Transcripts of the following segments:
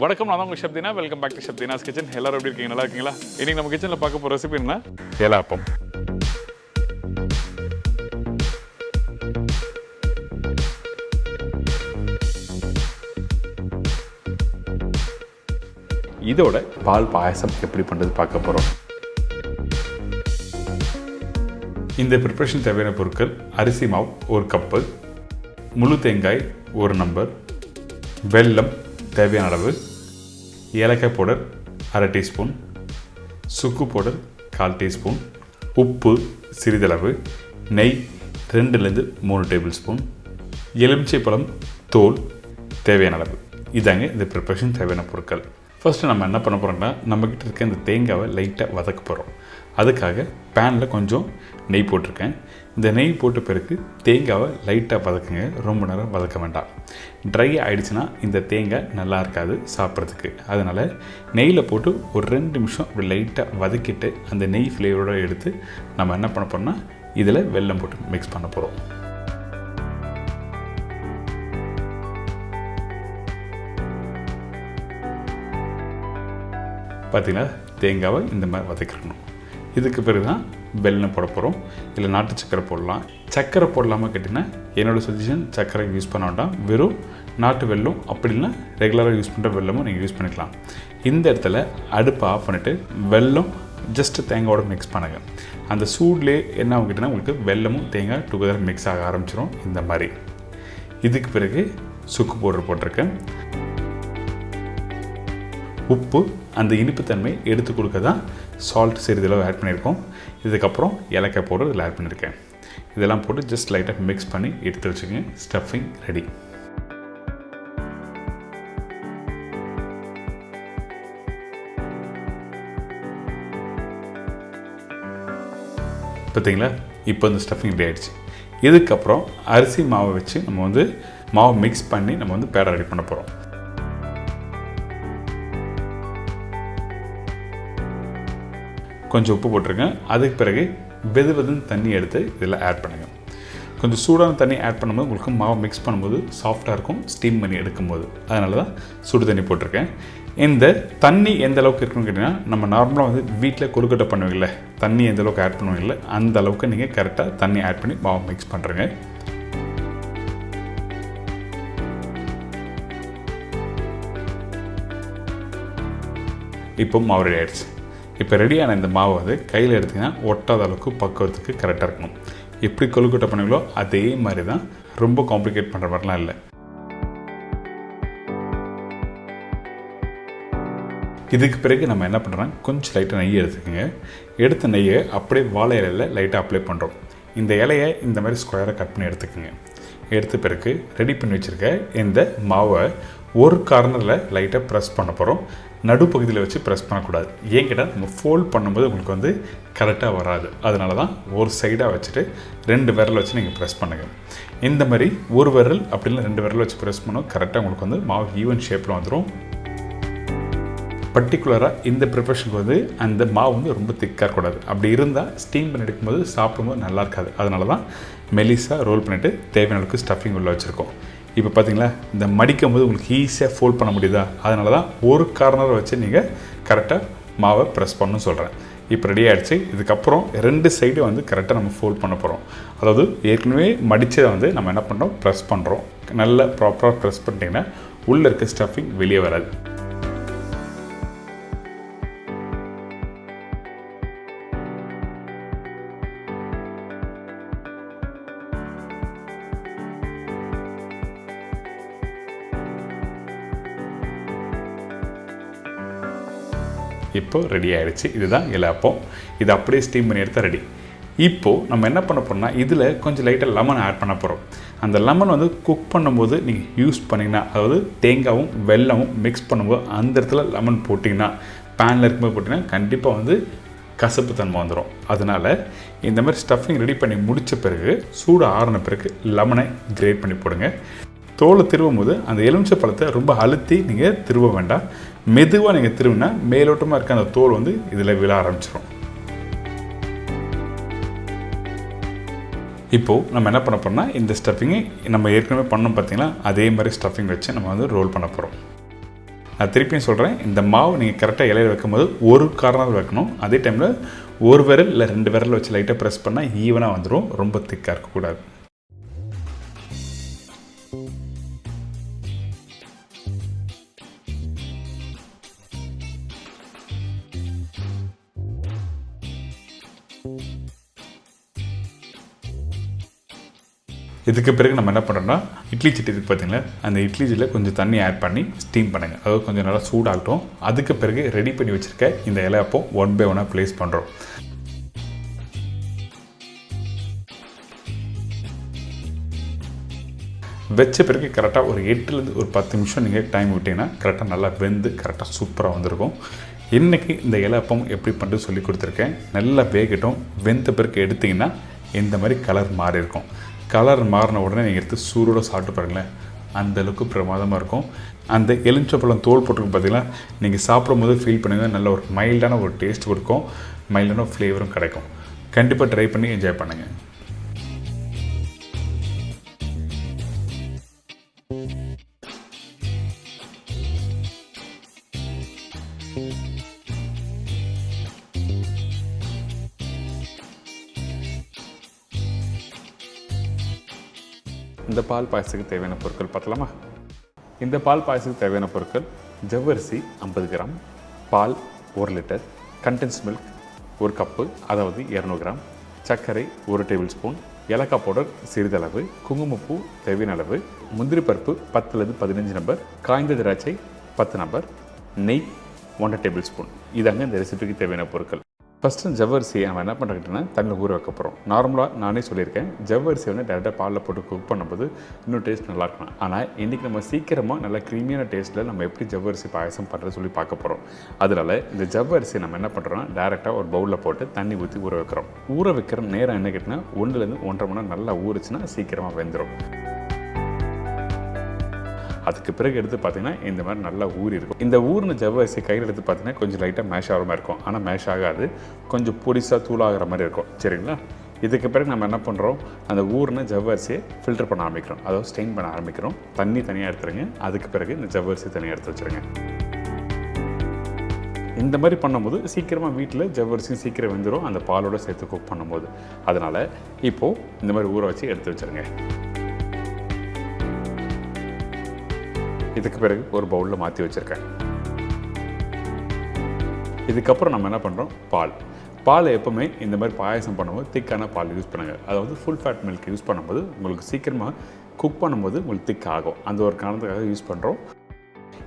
வணக்கம், நான் உங்கள் chef Deena. Welcome back to chef Deena's kitchen. எல்லாரும் எப்படி இருக்கீங்க? நல்லா இருக்கீங்களா? இன்னைக்கு நம்ம கிச்சனில் பார்க்க போகிற ரெசிபி என்ன? ஏலா அப்பம். இதோட பால் பாயசம் எப்படி பண்ணுறது பார்க்க போகிறோம். இந்த ப்ரிப்ரேஷன் தேவையான பொருட்கள்: அரிசி மாவு 1 கப்பு, முழு தேங்காய் 1 நம்பர், வெல்லம் தேவையான அளவு, ஏலக்காய் பவுடர் 1/2 டீஸ்பூன், சுக்கு பவுடர் 1/4 டீஸ்பூன், உப்பு சிறிதளவு, நெய் 2-3 டேபிள் ஸ்பூன், எலுமிச்சை பழம் தோல் தேவையான அளவு. இதாங்க இந்த ப்ரிப்ரேஷன் தேவையான பொருட்கள். ஃபஸ்ட்டு நம்ம என்ன பண்ண போகிறோம்னா, நம்மக்கிட்ட இருக்க இந்த தேங்காவை லைட்டாக வதக்க போகிறோம். அதுக்காக பேனில் கொஞ்சம் நெய் போட்டிருக்கேன். இந்த நெய் போட்ட பிறகு தேங்காவை லைட்டாக வதக்குங்க, ரொம்ப நேரம் வதக்க வேண்டாம். ட்ரை ஆகிடுச்சுன்னா இந்த தேங்காய் நல்லா இருக்காது சாப்பிட்றதுக்கு. அதனால் நெய்யில் போட்டு ஒரு 2 நிமிஷம் அப்படி லைட்டாக வதக்கிட்டு அந்த நெய் ஃப்ளேவரோடு எடுத்து நம்ம என்ன பண்ண போகிறோம்னா, இதில் வெல்லம் போட்டு மிக்ஸ் பண்ண போகிறோம். பார்த்திங்கன்னா தேங்காவை இந்த மாதிரி வதக்கிடணும். இதுக்கு பிறகு தான் வெல்லம் போட போகிறோம். இல்லை நாட்டு சக்கரை போடலாம். சக்கரை போடலாமா கேட்டிங்கன்னா என்னோடய சஜஷன் சக்கரை யூஸ் பண்ண வேண்டாம், வெறும் நாட்டு வெல்லம் அப்படி இல்லைனா ரெகுலராக யூஸ் பண்ணுற வெல்லமும் நீங்கள் யூஸ் பண்ணிக்கலாம். இந்த இடத்துல அடுப்பை ஆஃப் பண்ணிவிட்டு வெல்லம் ஜஸ்ட்டு தேங்காயோட மிக்ஸ் பண்ணுங்கள். அந்த சூட்லேயே என்ன ஆகும் கேட்டிங்கன்னா உங்களுக்கு வெல்லமும் தேங்காய் டுகெதர் மிக்ஸ் ஆக ஆரம்பிச்சிடும் இந்த மாதிரி. இதுக்கு பிறகு சுக்கு பவுடர் போட்டிருக்கேன். உப்பு அந்த இனிப்புத்தன்மை எடுத்து கொடுக்க தான் சால்ட் சிறிதளவு ஆட் பண்ணியிருக்கோம். இதுக்கப்புறம் ஏலக்காய் பவுடர் இதில் ஆட் பண்ணியிருக்கேன். இதெல்லாம் போட்டு ஜஸ்ட் லைட்டாக மிக்ஸ் பண்ணி எடுத்து வச்சுக்கோங்க. Stuffing ready. பார்த்தீங்களா, இப்போ இந்த ஸ்டஃபிங் ரெடி ஆகிடுச்சு. இதுக்கப்புறம் அரிசி மாவை வச்சு நம்ம மாவை மிக்ஸ் பண்ணி நம்ம பேடை ரெடி பண்ண போகிறோம். கொஞ்சம் உப்பு போட்டிருக்கேன். அதுக்கு பிறகு வெதுன்னு தண்ணி எடுத்து இதில் ஆட் பண்ணுங்கள். கொஞ்சம் சூடான தண்ணி ஆட் பண்ணும்போது உங்களுக்கு மாவு மிக்ஸ் பண்ணும்போது சாஃப்டாக இருக்கும், ஸ்டீம் பண்ணி எடுக்கும்போது. அதனால தான் சுடு தண்ணி போட்டிருக்கேன். இந்த தண்ணி எந்த அளவுக்கு இருக்குன்னு கேட்டிங்கன்னா, நம்ம நார்மலாக வீட்டில் கொழுக்கட்டை பண்ணுவீங்கள, தண்ணி எந்த அளவுக்கு ஆட் பண்ணுவீங்கள அந்த அளவுக்கு நீங்கள் கரெக்டாக தண்ணி ஆட் பண்ணி மாவு மிக்ஸ் பண்ணுறேங்க. இப்போ மாவு ரெடி ஆகிடுச்சு. இப்போ ரெடியான இந்த மாவு கையில் எடுத்திங்கன்னா ஒட்டாத அளவுக்கு பக்குவத்துக்கு கரெக்டாக இருக்கணும். எப்படி கொழுக்கட்டை பண்ணுவீங்களோ அதே மாதிரி தான், ரொம்ப காம்ப்ளிகேட் பண்ணுற மாதிரிலாம் இல்லை. இதுக்கு பிறகு நம்ம என்ன பண்ணுறோம், கொஞ்சம் லைட்டாக நெய் எடுத்துக்கோங்க. எடுத்த நெய்யை அப்படியே வாழை இலையில் லைட்டாக அப்ளை பண்ணுறோம். இந்த இலையை இந்த மாதிரி ஸ்கொயராக கட் பண்ணி எடுத்துக்கோங்க. எடுத்த பிறகு ரெடி பண்ணி வச்சுருக்க இந்த மாவை ஒரு கார்னரில் லைட்டாக ப்ரெஸ் பண்ண போகிறோம். நடுப்பகுதியில் வச்சு ப்ரெஸ் பண்ணக்கூடாது. ஏன் கேட்டால் நம்ம ஃபோல்ட் பண்ணும்போது உங்களுக்கு கரெக்டாக வராது. அதனால தான் ஒரு சைடாக வச்சுட்டு 2 விரல் வச்சு நீங்கள் ப்ரெஸ் பண்ணுங்கள். இந்த மாதிரி ஒரு விரல் அப்படின்னா 2 விரல் வச்சு ப்ரெஸ் பண்ணோம், கரெக்டாக உங்களுக்கு மாவு ஈவன் ஷேப்பில் வந்துடும். பர்டிகுலராக இந்த ப்ரிப்பரேஷனுக்கு அந்த மாவு ரொம்ப திக்காக இருக்கக்கூடாது. அப்படி இருந்தால் ஸ்டீம் பண்ணி எடுக்கும்போது சாப்பிடும்போது நல்லா இருக்காது. அதனால தான் மெலிசாக ரோல் பண்ணிவிட்டு தேவையான அளவுக்கு ஸ்டஃபிங் உள்ள வச்சுருக்கோம். இப்போ பார்த்தீங்களா, இந்த மடிக்கும் போது உங்களுக்கு ஈஸியாக ஃபோல்ட் பண்ண முடியுதா? அதனால தான் ஒரு கார்னரை வச்சு நீங்கள் கரெக்டாக மாவை ப்ரெஸ் பண்ணணும்னு சொல்கிறேன். இப்போ ரெடி ஆகிடுச்சு. இதுக்கப்புறம் 2 சைடும் கரெக்டாக நம்ம ஃபோல்ட் பண்ண போகிறோம். அதாவது ஏற்கனவே மடித்ததை நம்ம என்ன பண்ணுறோம், ப்ரெஸ் பண்ணுறோம். நல்லா ப்ராப்பராக ப்ரெஸ் பண்ணிட்டீங்கன்னா உள்ளே இருக்க ஸ்டஃபிங் வெளியே வராது. இப்போ ரெடி ஆகிடுச்சு. இதுதான் இலை அப்பம். இது அப்படியே ஸ்டீம் பண்ணி எடுத்தால் ரெடி. இப்போது நம்ம என்ன பண்ண போகிறோம்னா, இதில் கொஞ்சம் லைட்டாக லெமன் ஆட் பண்ண போகிறோம். அந்த லெமன் குக் பண்ணும்போது நீங்கள் யூஸ் பண்ணிங்கன்னா, அதாவது தேங்காயும் வெல்லமும் மிக்ஸ் பண்ணும்போது அந்த இடத்துல லெமன் போட்டிங்கன்னா, பேனில் இருக்கும்போது போட்டிங்கன்னா கண்டிப்பாக கசப்பு தன்மை வந்துடும். அதனால் இந்த மாதிரி ஸ்டஃபிங் ரெடி பண்ணி முடித்த பிறகு சூடு ஆறின பிறகு லெமனை கிரேட் பண்ணி போடுங்க. தோலை திருவும் போது அந்த எலுமிச்சை பழத்தை ரொம்ப அழுத்தி நீங்கள் திருவ வேண்டாம். மெதுவாக நீங்கள் திருவினா மேலோட்டமாக இருக்க அந்த தோல் இதில் விழ ஆரம்பிச்சிடும். இப்போது நம்ம என்ன பண்ண போகிறோம்னா, இந்த ஸ்டஃபிங்கை நம்ம ஏற்கனவே பண்ணோம் பார்த்தீங்களா, அதே மாதிரி ஸ்டஃபிங் வச்சு நம்ம ரோல் பண்ண போகிறோம். நான் திருப்பியும் சொல்கிறேன், இந்த மாவு நீங்கள் கரெக்டாக இலையில் வைக்கும்போது ஒரு கார்னர் வைக்கணும். அதே டைமில் ஒரு விரல் இல்லை 2 விரல் வச்சு லைட்டாக ப்ரெஸ் பண்ணால் ஈவனாக வந்துடும். ரொம்ப திக்காக இருக்கக்கூடாது. இதுக்கு பிறகு நம்ம என்ன பண்ணுறோம்னா, இட்லி சட்டி இருக்குது பார்த்தீங்களா, அந்த இட்லி சட்டியில் கொஞ்சம் தண்ணி ஆட் பண்ணி ஸ்டீம் பண்ணுங்கள். அதாவது கொஞ்சம் நல்லா சூடாகட்டும். அதுக்கு பிறகு ரெடி பண்ணி வச்சுருக்க இந்த இலை அப்பம் 1 by 1 ப்ளேஸ் பண்ணுறோம். வச்ச பிறகு கரெக்டாக ஒரு 8லேருந்து ஒரு 10 நிமிஷம் நீங்கள் டைம் விட்டிங்கன்னா கரெக்டாக நல்லா வெந்து கரெக்டாக சூப்பராக வந்திருக்கும். இன்றைக்கி இந்த இலை அப்பம் எப்படி பண்ணுறது சொல்லி கொடுத்துருக்கேன். நல்லா வேகட்டும். வெந்த பிறகு எடுத்திங்கன்னா இந்த மாதிரி கலர் மாறி இருக்கும். கலர் மாறின உடனே நீங்கள் எடுத்து சூடோட சாப்பிட்டு பாருங்களேன், அந்தளவுக்கு பிரமாதமாக இருக்கும். அந்த எலுமிச்சம்பழம் தோல் போட்டுருக்கு பார்த்தீங்களா, நீங்கள் சாப்பிடும்போது ஃபீல் பண்ணுங்கள், நல்ல ஒரு மைல்டான ஒரு டேஸ்ட் கொடுக்கும், மைல்டான ஃப்ளேவரும் கிடைக்கும். கண்டிப்பாக ட்ரை பண்ணி என்ஜாய் பண்ணுங்கள். இந்த பால் பாயசத்துக்கு தேவையான பொருட்கள் பார்த்தலாமா? இந்த பால் பாயசத்துக்கு தேவையான பொருட்கள்: ஜவ்வரிசி 50 கிராம், பால் 1 லிட்டர், கண்டென்ஸ்ட் மில்க் 1 கப்பு அதாவது 200 கிராம், சர்க்கரை 1 டேபிள் ஸ்பூன், ஏலக்காய் பவுடர் சிறிதளவு, குங்குமப்பூ தேவையான அளவு, முந்திரி பருப்பு 10லேருந்து 15 நம்பர், காய்ந்த திராட்சை 10 நம்பர், நெய் 1 டேபிள் ஸ்பூன். இதாங்க இந்த ரெசிபிக்கு தேவையான பொருட்கள். ஃபஸ்ட்டு ஜவ்வரிசியை நம்ம என்ன பண்ணுறோன்னா தண்ணியில் ஊற வைக்க போகிறோம். நார்மலாக நானே சொல்லியிருக்கேன், ஜவ்வரிசி வந்து டேரெக்டாக பாலில் போட்டு குக் பண்ணும்போது இன்னும் டேஸ்ட் நல்லாயிருக்கும். ஆனால் இன்றைக்கி நம்ம சீக்கிரமாக நல்லா க்ரீமியான டேஸ்ட்டில் நம்ம எப்படி ஜவ்வரிசி பாயசம் பண்ணுறது சொல்லி பார்க்க போகிறோம். அதனால் இந்த ஜவ்வரிசி நம்ம என்ன பண்ணுறோன்னா டேரெக்டாக ஒரு பவுலில் போட்டு தண்ணி ஊற்றி ஊற வைக்கிறோம். ஊற வைக்கிற நேரம் என்ன கேட்டிங்கன்னா 1லேருந்து 1.5 மணி நேரம் நல்லா ஊறிச்சுன்னா சீக்கிரமாக வெந்துடும். அதுக்கு பிறகு எடுத்து பார்த்தீங்கன்னா இந்த மாதிரி நல்லா ஊறி இருக்கும். இந்த ஊறின ஜவ்வரிசி கையில் எடுத்து பார்த்தீங்கன்னா கொஞ்சம் லைட்டாக மேஷ் ஆகிற மாதிரி இருக்கும். ஆனால் மேஷ் ஆகாது, கொஞ்சம் பொடிசாக தூளாகிற மாதிரி இருக்கும். சரிங்களா? இதுக்கு பிறகு நம்ம என்ன பண்ணுறோம், அந்த ஊறின ஜவ்வரிசியை ஃபில்டர் பண்ண ஆரம்பிக்கிறோம். அதாவது ஸ்டெயின் பண்ண ஆரம்பிக்கிறோம். தண்ணி தனியாக எடுத்துருங்க. அதுக்கு பிறகு இந்த ஜவ்வரிசி தனியாக எடுத்து வச்சுருங்க. இந்த மாதிரி பண்ணும்போது சீக்கிரமாக வீட்டில் ஜவ்வரிசியும் சீக்கிரம் வெந்துடும், அந்த பாலோடு சேர்த்து குக் பண்ணும்போது. அதனால் இப்போது இந்த மாதிரி ஊற வச்சு எடுத்து வச்சுருங்க. இதுக்கு பிறகு ஒரு பவுலில் மாற்றி வச்சுருக்கேன். இதுக்கப்புறம் நம்ம என்ன பண்ணுறோம், பால் எப்போவுமே இந்த மாதிரி பாயசம் பண்ணும்போது திக்கான பால் யூஸ் பண்ணுங்கள். அதாவது ஃபுல் ஃபேட் மில்க் யூஸ் பண்ணும்போது உங்களுக்கு சீக்கிரமாக குக் பண்ணும்போது உங்களுக்கு திக் ஆகும். அந்த ஒரு காரணத்துக்காக யூஸ் பண்ணுறோம்.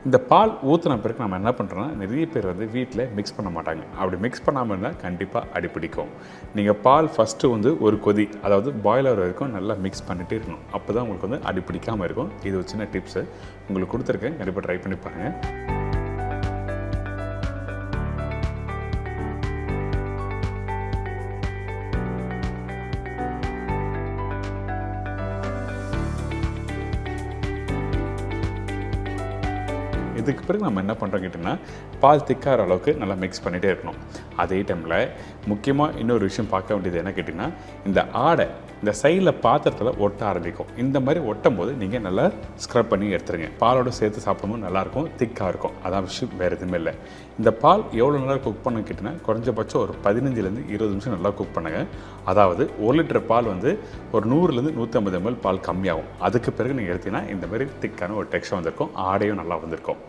இந்த பால் ஊற்றின பிறகு நம்ம என்ன பண்ணுறோன்னா, நிறைய பேர் வந்து வீட்டில் மிக்ஸ் பண்ண மாட்டாங்க. அப்படி மிக்ஸ் பண்ணாமல் இருந்தால் கண்டிப்பாக அடிப்பிடிக்கும். நீங்கள் பால் ஃபஸ்ட்டு வந்து ஒரு கொதி, அதாவது பாய்லர் வரைக்கும் நல்லா மிக்ஸ் பண்ணிகிட்டே இருக்கணும். அப்போ தான் உங்களுக்கு வந்து அடிப்பிடிக்காமல் இருக்கும். இது ஒரு சின்ன டிப்ஸு உங்களுக்கு கொடுத்துருக்கேன், கண்டிப்பாக ட்ரை பண்ணி பாருங்கள். இதுக்கு பிறகு நம்ம என்ன பண்ணுறோம் கேட்டிங்கன்னா, பால் திக்காகிற அளவுக்கு நல்லா மிக்ஸ் பண்ணிகிட்டே இருக்கணும். அதே டைமில் முக்கியமாக இன்னொரு விஷயம் பார்க்க வேண்டியது என்ன கேட்டிங்கன்னா, இந்த ஆடை இந்த சைடில் பாத்திரத்தில் ஒட்ட ஆரம்பிக்கும். இந்த மாதிரி ஒட்டும் போது நீங்கள் நல்லா ஸ்க்ரப் பண்ணி எடுத்துருங்க. பாலோடு சேர்த்து சாப்பிடும்போது நல்லாயிருக்கும், திக்காக இருக்கும். அதான் விஷயம், வேறு எதுவுமே இல்லை. இந்த பால் எவ்வளோ நேரம் குக் பண்ண கேட்டிங்கன்னா, குறைஞ்சபட்சம் ஒரு 15லேருந்து 20 நிமிஷம் நல்லா குக் பண்ணுங்கள். அதாவது 1 லிட்டர் பால் வந்து ஒரு 100லேருந்து 150 ml பால் கம்மியாகும். அதுக்கு பிறகு நீங்கள் எடுத்தீங்கன்னா இந்த மாதிரி திக்கான ஒரு டெக்ஸ்சர் வந்திருக்கும், ஆடையும் நல்லா வந்திருக்கும்.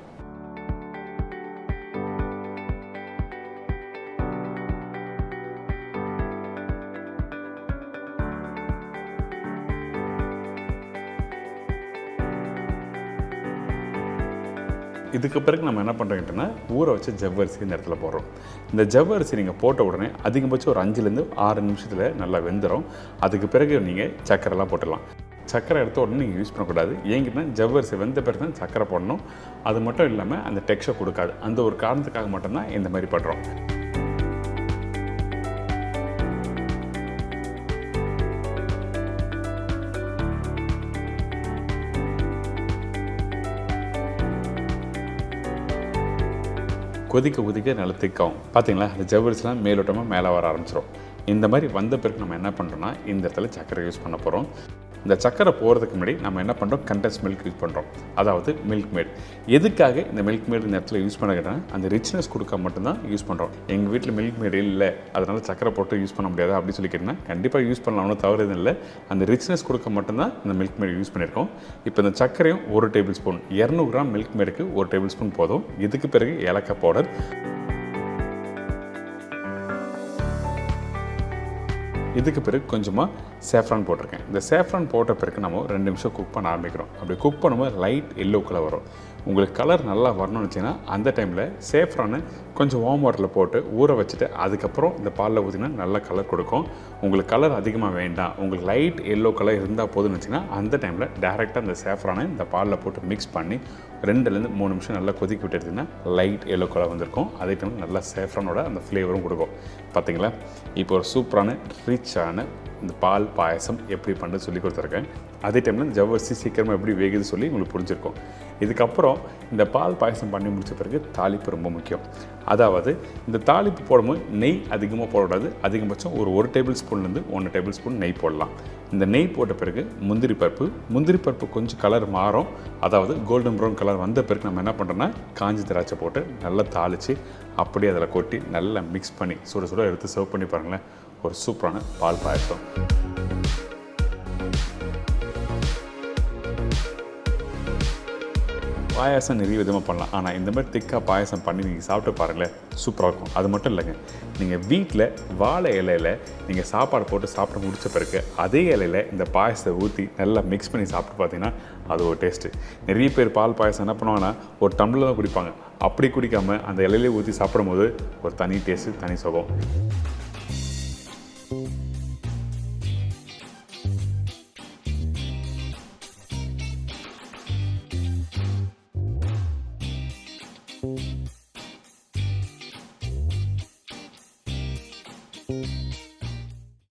இதுக்கு பிறகு நம்ம என்ன பண்ணுறோம்னா, ஊற வச்ச ஜவ்வரிசி இந்த இடத்துல போடுறோம். இந்த ஜவ்வரிசி நீங்கள் போட்ட உடனே அதிகபட்சம் ஒரு 5லேருந்து 6 நிமிஷத்தில் நல்லா வெந்துடும். அதுக்கு பிறகு நீங்கள் சர்க்கரைலாம் போட்டுடலாம். சர்க்கரை எடுத்த உடனே நீங்கள் யூஸ் பண்ணக்கூடாது. ஏங்கிட்டனா ஜவ்வரிசி வெந்த பிறகு தான் சர்க்கரை போடணும். அது மட்டும் இல்லாமல் அந்த டெக்ஸ்சர் கொடுக்காது. அந்த ஒரு காரணத்துக்காக மட்டும்தான் இந்த மாதிரி பண்ணுறோம். கொதிக்க நல்லா திக்காகும். பார்த்தீங்களா, அந்த ஜவ்வரிசிலாம் மேலோட்டமாக மேலே வர ஆரம்பிச்சிடும். இந்த மாதிரி வந்த பிறகு நம்ம என்ன பண்ணுறோன்னா, இந்த இடத்துல சர்க்கரை யூஸ் பண்ண போகிறோம். இந்த சக்கரை போகிறதுக்கு முன்னாடி நம்ம என்ன பண்ணுறோம், கண்டென்ஸ் மில்க் யூஸ் பண்ணுறோம், அதாவது மில்க் மேட். எதுக்காக இந்த மில்க் மேட் இந்த இடத்துல யூஸ் பண்ண கேட்டால் அந்த ரிச்னஸ் கொடுக்க மட்டும்தான் யூஸ் பண்ணுறோம். எங்கள் வீட்டில் மில்க் மேட் இல்லை, அதனால் சக்கரை போட்டு யூஸ் பண்ண முடியாது அப்படின்னு சொல்லி கேட்டிங்கன்னா கண்டிப்பாக யூஸ் பண்ணலாம், ஒன்றும் தவறு எதுவும் இல்லை. அந்த ரிச்னஸ் கொடுக்க மட்டும்தான் இந்த மில்க் மேட் யூஸ் பண்ணியிருக்கோம். இப்போ இந்த சர்க்கரையும் 1 டேபிள் ஸ்பூன், 200 கிராம் மில்க் மேடுக்கு 1 டேபிள் ஸ்பூன் போதும். இதுக்கு பிறகு ஏலக்காய் பவுடர், இதுக்கு பிறகு கொஞ்சமாக சேஃப்ரான் போட்டிருக்கேன். இந்த சேஃப்ரான் போட்ட பிறகு நம்ம 2 நிமிஷம் குக் பண்ண ஆரம்பிக்கிறோம். அப்படி குக் பண்ணும்போது லைட் எல்லோ கலர் வரும். உங்களுக்கு கலர் நல்லா வரணும்னு வச்சிங்கன்னா அந்த டைமில் சேஃப்ரானை கொஞ்சம் வார்ம் வாட்டரில் போட்டு ஊற வச்சுட்டு அதுக்கப்புறம் இந்த பாலில் ஊற்றினா நல்ல கலர் கொடுக்கும். உங்களுக்கு கலர் அதிகமாக வேண்டாம், உங்களுக்கு லைட் எல்லோ கலர் இருந்தால் போதும்னு வச்சிங்கன்னா அந்த டைமில் டேரெக்டாக இந்த சேஃப்ரானை இந்த பாலில் போட்டு மிக்ஸ் பண்ணி 2லேருந்து 3 நிமிஷம் நல்லா கொதிக்க விட்டு எடுத்திங்கன்னா லைட் எல்லோ கலர் வந்திருக்கும். அதே டைமில் நல்லா சேஃப்ரானோட அந்த ஃப்ளேவரும் கொடுக்கும். பார்த்தீங்களா, இப்போ ஒரு சூப்பரான ரிச்சான இந்த பால் பாயசம் எப்படி பண்ணுறது சொல்லி கொடுத்துருக்கேன். அதே டைமில் ஜவ்வரிசி சீக்கிரமாக எப்படி வேகுது சொல்லி உங்களுக்கு புரிஞ்சிருக்கும். இதுக்கப்புறம் இந்த பால் பாயசம் பண்ணி முடித்த பிறகு தாளிப்பு ரொம்ப முக்கியம். அதாவது இந்த தாளிப்பு போடும்போது நெய் அதிகமாக போடக்கூடாது. அதிகபட்சம் ஒரு 1 டேபிள் ஸ்பூன்லேருந்து 1 டேபிள் ஸ்பூன் நெய் போடலாம். இந்த நெய் போட்ட பிறகு முந்திரி பருப்பு கொஞ்சம் கலர் மாறும். அதாவது கோல்டன் ப்ரௌன் கலர் வந்த பிறகு நம்ம என்ன பண்ணுறோன்னா காஞ்சி திராட்சை போட்டு நல்லா தாளித்து அப்படியே அதில் கொட்டி நல்லா மிக்ஸ் பண்ணி சுட சுட எடுத்து சர்வ் பண்ணி பாருங்களேன். ஒரு சூப்பரான பால் பாயசம். பாயாசம் நிறைய விதமாக பண்ணலாம், ஆனால் இந்த மாதிரி திக்காக பாயாசம் பண்ணி நீங்கள் சாப்பிட்டு பாருங்களேன், சூப்பராக இருக்கும். அது மட்டும் இல்லைங்க, நீங்கள் வீட்டில் வாழை இலையில் நீங்கள் சாப்பாடு போட்டு சாப்பிட்டு முடித்த பிறகு அதே இலையில் இந்த பாயசத்தை ஊற்றி நல்லா மிக்ஸ் பண்ணி சாப்பிட்டு பார்த்தீங்கன்னா அது ஒரு டேஸ்ட்டு. நிறைய பேர் பால் பாயசம் என்ன பண்ணுவாங்கன்னா ஒரு டம்ளர் தான் குடிப்பாங்க. அப்படி குடிக்காமல் அந்த இலையிலே ஊற்றி சாப்பிடும்போது ஒரு தனி டேஸ்ட்டு, தனி சுகம்.